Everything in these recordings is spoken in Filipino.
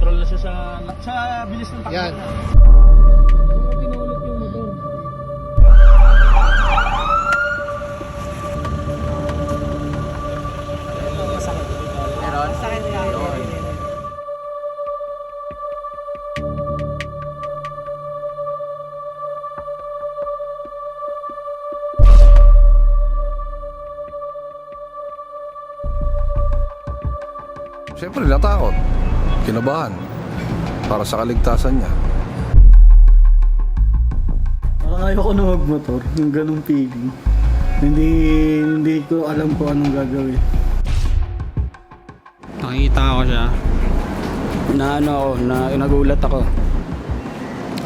control na siya sa bilis ng takbo Yan. niya. Kung pinulot yung motor. Meron? Sakit nga. Siyempre, natakot. Kinabahan. Para sa kaligtasan niya. Parang ayoko na magmotor, yung ganung feeling. Hindi ko alam kung anong gagawin. Nakita ko siya. Nagulat ako.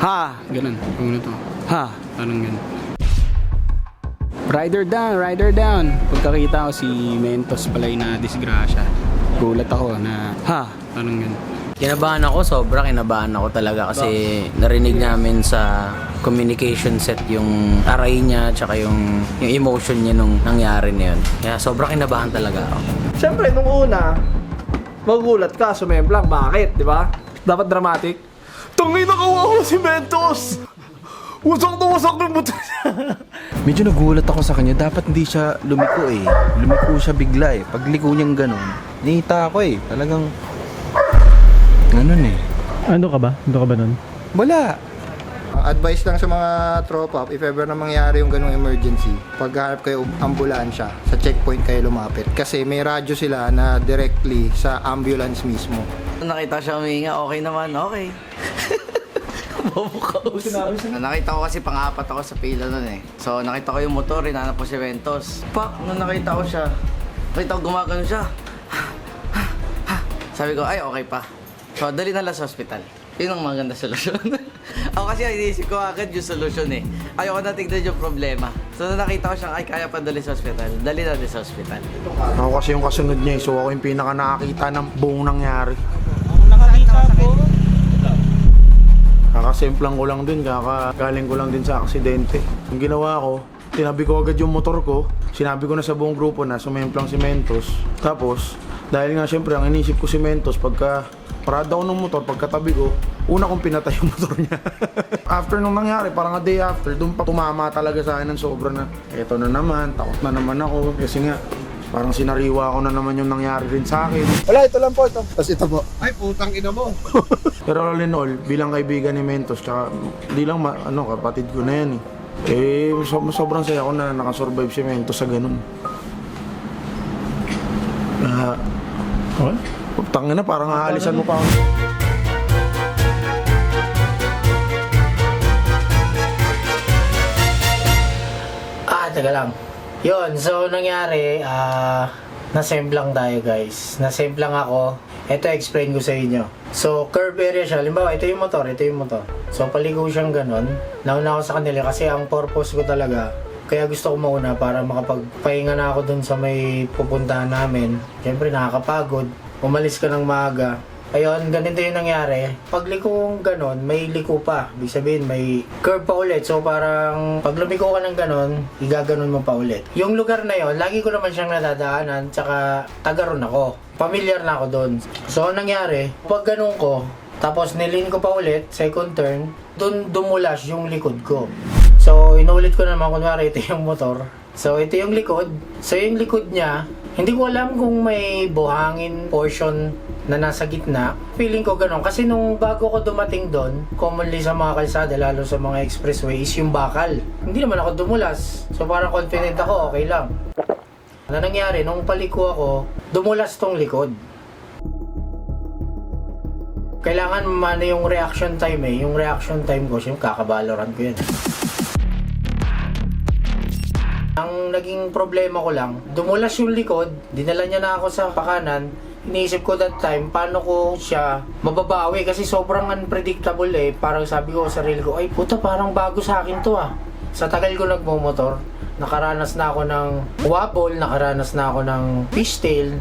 Ha! Ganun. Nagulat ako. Ha! Parang ganun. Rider down! Pagkakita ko si Mentos pala yung na-disgrasya. Gulat ako na, ha! Parang ganun. Kinabahan ako, sobra kinabahan ako talaga kasi narinig namin sa communication set yung aray niya tsaka yung emotion niya nung nangyari na yun. Kaya sobra kinabahan talaga ako. Siyempre, nung una, magulat ka, sumemplang. Bakit, di ba? Dapat dramatic. Tangay na kawawa si Mentos! Wasak na wasak ng buto niya. Medyo nagulat ako sa kanya. Dapat hindi siya lumiko eh. Lumiko siya bigla eh. Pagliko niyang ganun, nakita ako eh. Talagang, ganun eh. Ano ka ba? Ano ka ba nun? Wala. Advice lang sa mga tropa, if ever na mangyari yung ganung emergency, paghahanap kayo ambulansya, sa checkpoint kayo lumapit. Kasi may radyo sila na directly sa ambulance mismo. Nakita siya huminga, okay naman, okay. Mabukaos. Nakita ko kasi pang-apat ako sa pila nun eh. So nakita ko yung motor, hinanap ko si Ventos. Pak, nung nakita ko siya, nakita ko gumagano siya. Sabi ko, ay okay pa. So dali na lang sa hospital. Yun ang maganda solusyon. Ako kasi iniisip ko agad yung solusyon eh. Ayoko na tignan yung problema. So nung nakita ko siyang, ay kaya pa dali sa hospital. Dali na sa hospital. Ako kasi yung kasunod niya, so ako yung pinaka nakakita ng buong nangyari. Nakakita ko. Kakasimplang ko lang din, galing ko lang din sa aksidente. Yung ginawa ko, tinabi ko agad yung motor ko, sinabi ko na sa buong grupo na sumemplang si Mentos. Tapos, dahil nga syempre ang inisip ko si Mentos, pagka parada ko ng motor, pagkatabi ko, una kong pinatay yung motor niya. After nung nangyari, parang a day after, doon pa tumama talaga sa akin ng sobra na, eto na naman, takot na naman ako. Kasi nga, parang sinariwa ko na naman yung nangyari rin sa akin. Wala, ito lang po ito. Tapos ito po. Ay, putang ina mo. Pero all in all, bilang kaibigan ni Mentos, tsaka di lang kapatid ko na yan eh. Sobrang saya ko na nakasurvive si Mentos sa ganun. Tangina na, parang aalisan mo pa ako. Taga lang. Yun, so nangyari, nasemplang tayo guys. Nasemplang ako. Ito explain ko sa inyo. So, curve area siya. Halimbawa, ito yung motor. So, paligo siyang ganun. Nauna ako sa kanila kasi ang purpose ko talaga, kaya gusto ko mauna para makapagpahinga na ako dun sa may pupuntahan namin. Siyempre, nakakapagod. Umalis ka ng maaga. Ayun, ganito yung nangyari. Pag liko kong ganon, may liko pa. Ibig sabihin, may curve pa ulit. So parang pag lumiko ka ng ganon, igaganon mo pa ulit. Yung lugar na yon, lagi ko naman siyang nadadaanan, tsaka taga ron ako. Familiar na ako doon. So ang nangyari, pag ganon ko, tapos nilin ko pa ulit, second turn, doon dumulas yung likod ko. So inulit ko naman, kunwari ito yung motor. So ito yung likod. So yung likod niya, hindi ko alam kung may buhangin portion na nasa gitna. Feeling ko ganun. Kasi nung bago ko dumating doon, commonly sa mga kalsada, lalo sa mga expressway, is yung bakal. Hindi naman ako dumulas. So parang confident ako, okay lang. Ano nangyari? Nung paliko ako, dumulas tong likod. Kailangan mamana yung reaction time eh. Yung reaction time ko, siyempre kakabalorant ko yan. Ang naging problema ko lang, dumulas yung likod, dinala niya na ako sa pakanan. Iniisip ko that time, paano ko siya mababawi kasi sobrang unpredictable eh. Parang sabi ko sa sarili ko, ay puta, parang bago sa akin to ah. Sa tagal ko nagmumotor, nakaranas na ako ng wobble, nakaranas na ako ng fishtail.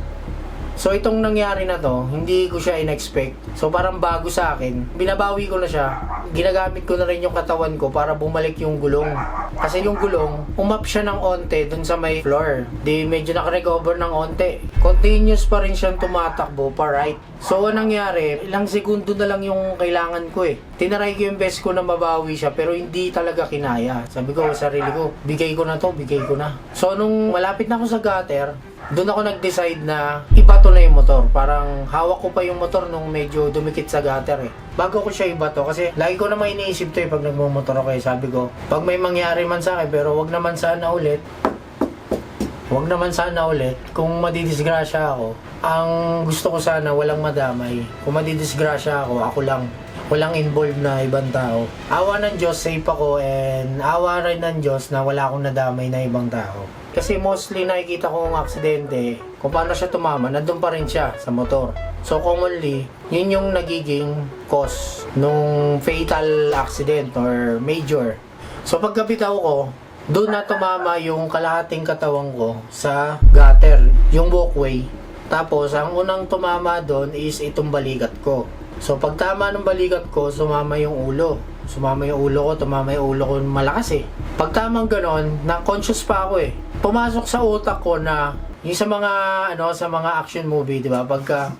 So itong nangyari na to, hindi ko siya in-expect. So parang bago sa akin, binabawi ko na siya. Ginagamit ko na rin yung katawan ko para bumalik yung gulong. Kasi yung gulong, umap siya ng onte dun sa may floor. Di medyo nakarecover ng onte. Continuous pa rin siyang tumatakbo pa right. So anong nangyari, ilang segundo na lang yung kailangan ko eh. Tinaray ko yung best ko na mabawi siya pero hindi talaga kinaya. Sabi ko sa sarili ko, bigay ko na to, bigay ko na. So nung malapit na ako sa gutter, doon ako nag-decide na ibato na yung motor. Parang hawak ko pa yung motor nung medyo dumikit sa gutter eh. Bago ko siya ibato kasi lagi ko naman iniisip to eh pag nagmumotor ako eh. Sabi ko, pag may mangyari man sa akin pero wag naman sana ulit. Wag naman sana ulit kung madidisgrasya ako. Ang gusto ko sana walang madamay. Kung madidisgrasya ako, ako lang. Walang involved na ibang tao. Awa ng Diyos, safe ako and awa rin ng Diyos na wala akong nadamay na ibang tao. Kasi mostly nakikita ko ang aksidente, kung paano siya tumama, nandun pa rin siya sa motor. So commonly, yun yung nagiging cause nung fatal accident or major. So pagkabitaw ko, doon na tumama yung kalahating katawan ko sa gutter, yung walkway. Tapos ang unang tumama doon is itong balikat ko. So pag tama ng balikat ko, sumama yung ulo. Sumama yung ulo ko, tumama yung ulo ko malakas eh. Pag tamang ganon, na-conscious pa ako eh. Pumasok sa utak ko na yung sa mga sa mga action movie, di ba? Pagka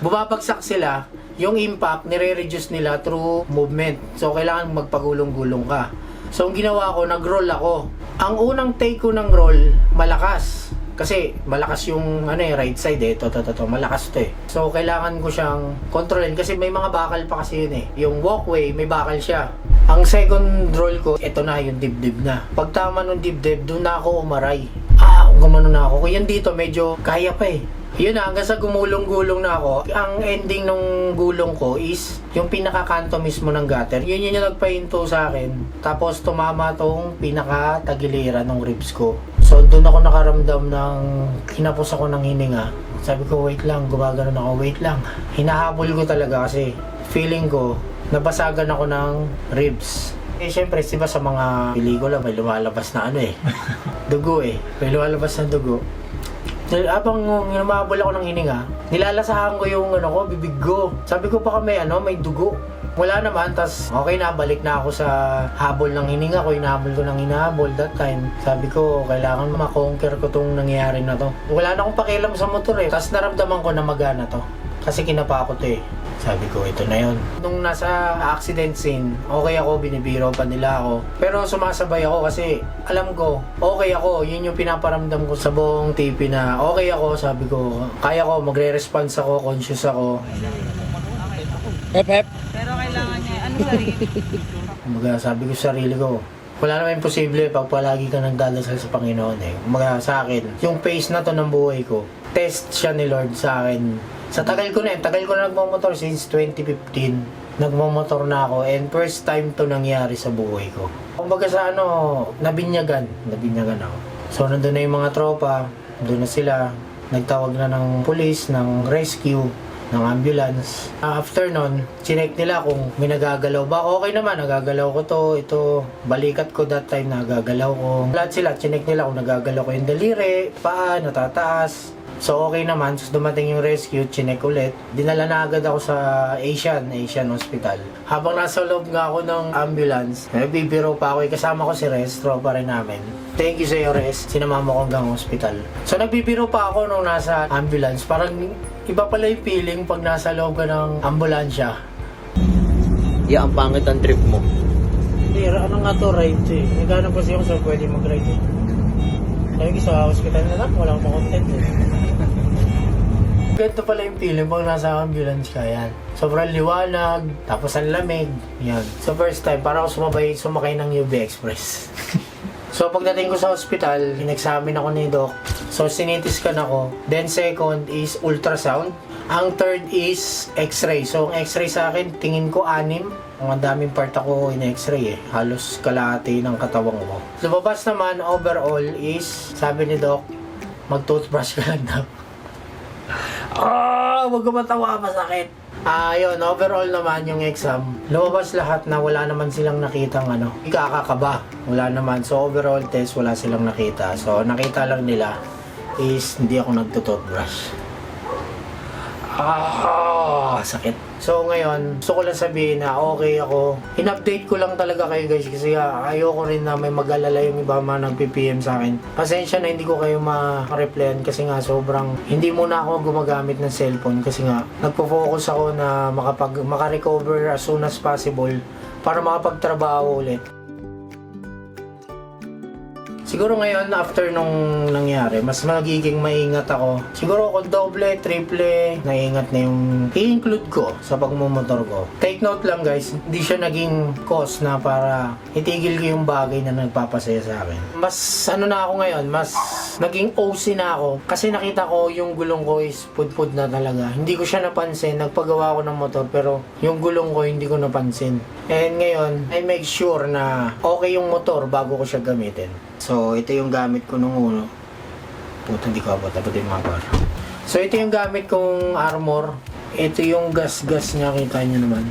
bumabagsak sila, yung impact nire-reduce nila through movement. So kailangan magpagulong-gulong ka. So ang ginawa ko, nag-roll ako. Ang unang take ko ng roll, malakas. Kasi malakas yung right side eh. To, malakas to eh. So kailangan ko siyang kontrolin kasi may mga bakal pa kasi yun eh. Yung walkway, may bakal siya. Ang second roll ko, ito na yung dibdib na. Pag tama ng dibdib, doon na ako umaray. Gumano na ako. Kaya dito medyo kaya pa eh. Yun na, hanggang sa gumulong-gulong na ako. Ang ending ng gulong ko is yung pinakakanto mismo ng gutter. Yun yung nagpahinto sa akin. Tapos tumama tong pinaka-tagiliran ng ribs ko. So doon ako nakaramdam ng hinapos ako ng hininga. Sabi ko, wait lang, gumagano ako, wait lang. Hinahabol ko talaga kasi feeling ko, nabasagan ako ng ribs. Eh syempre, diba sa mga pelikula may lumalabas na dugo eh. May lumalabas na dugo. Habang lumabol ako ng hininga, nilalasahan ko yung bibig ko. Sabi ko baka may dugo. Wala naman, tas okay na, balik na ako sa habol ng hininga ko. Hinahabol ko ng hinahabol that time. Sabi ko, kailangan makonquer ko tong nangyayari na to. Wala na akong pakialam sa motor eh. Tas naramdaman ko na magana to. Kasi kinapa ko to eh. Sabi ko, ito na yun. Nung nasa accident scene, okay ako, binibiro pa nila ako. Pero sumasabay ako kasi alam ko, okay ako. Yun yung pinaparamdam ko sa buong TV na okay ako. Sabi ko, kaya ko, magre-response ako, conscious ako. Pero kailangan niya, sarili? Sabi ko sa sarili ko, wala naman imposible pag palagi ka nagdadasal sa Panginoon eh. Sa akin, yung phase na to ng buhay ko, test siya ni Lord sa akin. Sa tagal ko na nagmamotor since 2015. Nagmamotor na ako and first time to nangyari sa buhay ko. Kumbaga sa nabinyagan ako. So nandun na yung mga tropa, doon na sila, nagtawag na ng police, ng rescue, ng ambulance. After nun, chinek nila kung may nagagalaw ba. Okay naman, nagagalaw ko ito, balikat ko that time, nagagalaw ko. Lahat sila, chinek nila kung nagagalaw ko yung daliri, paa, natataas. So okay naman, so dumating yung rescue, chinek ulit. Dinala na agad ako sa Asian Hospital. Habang nasa loob nga ako ng ambulance, nagbibiro pa ako, kasama ko si Res, tropa rin namin. Thank you sa iyo Res, sinama mo ko hanggang hospital. So nagbibiro pa ako nung nasa ambulance, parang iba pala yung feeling pag nasa loob ka ng ambulansya. Ang pangit ang trip mo. Hindi, ano nga to, ride eh. Naghanap kasi ako sa pwede mag-ride eh. Sabi ko sa hospital na lang, wala akong content eh. Ganito pala yung feeling pag nasa ambulance ka, yan. Sobrang liwanag, tapos ang lamig, yan. So first time, para ako sumakay ng UB Express. So pagdating ko sa hospital, in-examine ako ni Doc. So sinitiskan ako. Then second is ultrasound. Ang third is x-ray. So ang x-ray sa akin, tingin ko 6. Ang daming part ako in x-ray eh. Halos kalahati ng katawang ko. Lumabas naman overall is, sabi ni Doc, mag-toothbrush ka lang daw. Wag ka matawa, masakit. Yun, overall naman yung exam, lumabas lahat na wala naman silang nakitang ikakakaba. Wala naman. So overall test, wala silang nakita. So nakita lang nila is hindi ako nagtutoothbrush. Sakit. So ngayon, gusto ko lang sabihin na okay ako. In-update ko lang talaga kayo guys kasi ayoko rin na may mag-alala yung iba mga nag-PPM sa akin. Pasensya na hindi ko kayo ma-replyan kasi nga sobrang hindi muna ako gumagamit ng cellphone kasi nga nagpo-focus ako na maka-recover as soon as possible para makapagtrabaho ulit. Siguro ngayon, after nung nangyari, mas magiging maingat ako. Siguro kung doble, triple, naingat na yung i-include ko sa pagmumotor ko. Take note lang guys, hindi siya naging cause na para itigil ko yung bagay na nagpapasaya sa akin. Mas ano na ako ngayon, mas naging OC na ako. Kasi nakita ko yung gulong ko is pudpud na talaga. Hindi ko siya napansin, nagpagawa ko ng motor pero yung gulong ko hindi ko napansin. And ngayon, I make sure na okay yung motor bago ko siya gamitin. So, ito yung gamit ko nung uno. Puto, hindi ko abot. Abot yung mga bar. So, ito yung gamit kong armor. Ito yung gas-gas niya. Kita nyo naman.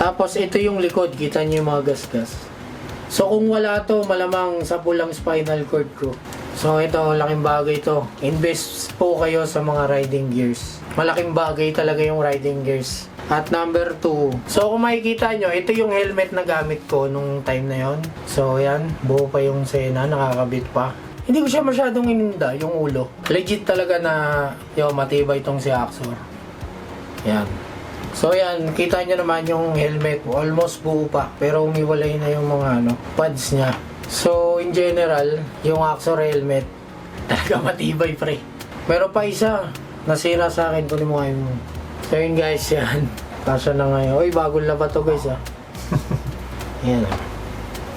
Tapos, ito yung likod. Kita nyo yung mga gas-gas. So, kung wala to, malamang sa pulang spinal cord ko. So, ito, laking bagay to. Invest po kayo sa mga riding gears. Malaking bagay talaga yung riding gears. At number 2. So kung makikita nyo, ito yung helmet na gamit ko nung time na yon. So yan, buo pa yung sena, nakakabit pa. Hindi ko siya masyadong ininda, yung ulo. Legit talaga na, matibay itong si Axor. Yan. So yan, kita nyo naman yung helmet, almost buo pa. Pero umiwalay na yung mga pads niya. So in general, yung Axor helmet, talaga matibay pre. Meron pa isa, nasira sa akin, kunin mo ngayon mo. So yun guys, yan. Kasya na ngayon. Uy, bagong laba to guys Yan.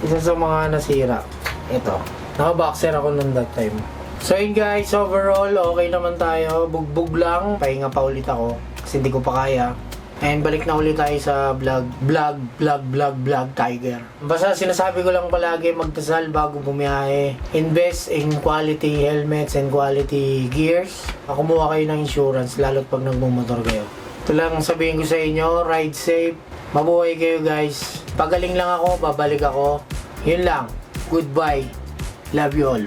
Isa sa mga nasira. Ito. Naka-boxer ako nung that time. So yun guys, overall, okay naman tayo. Bugbog lang. Pahinga pa ulit ako. Kasi hindi ko pa kaya. And balik na ulit tayo sa vlog Tiger. Basta sinasabi ko lang palagi, magdasal bago bumiyahe. Invest in quality helmets and quality gears. Kumuha kayo ng insurance, lalo't pag nagmumotor kayo. Ito lang sabihin ko sa inyo, ride safe. Mabuhay kayo guys. Pagaling lang ako, babalik ako. Yun lang. Goodbye. Love you all.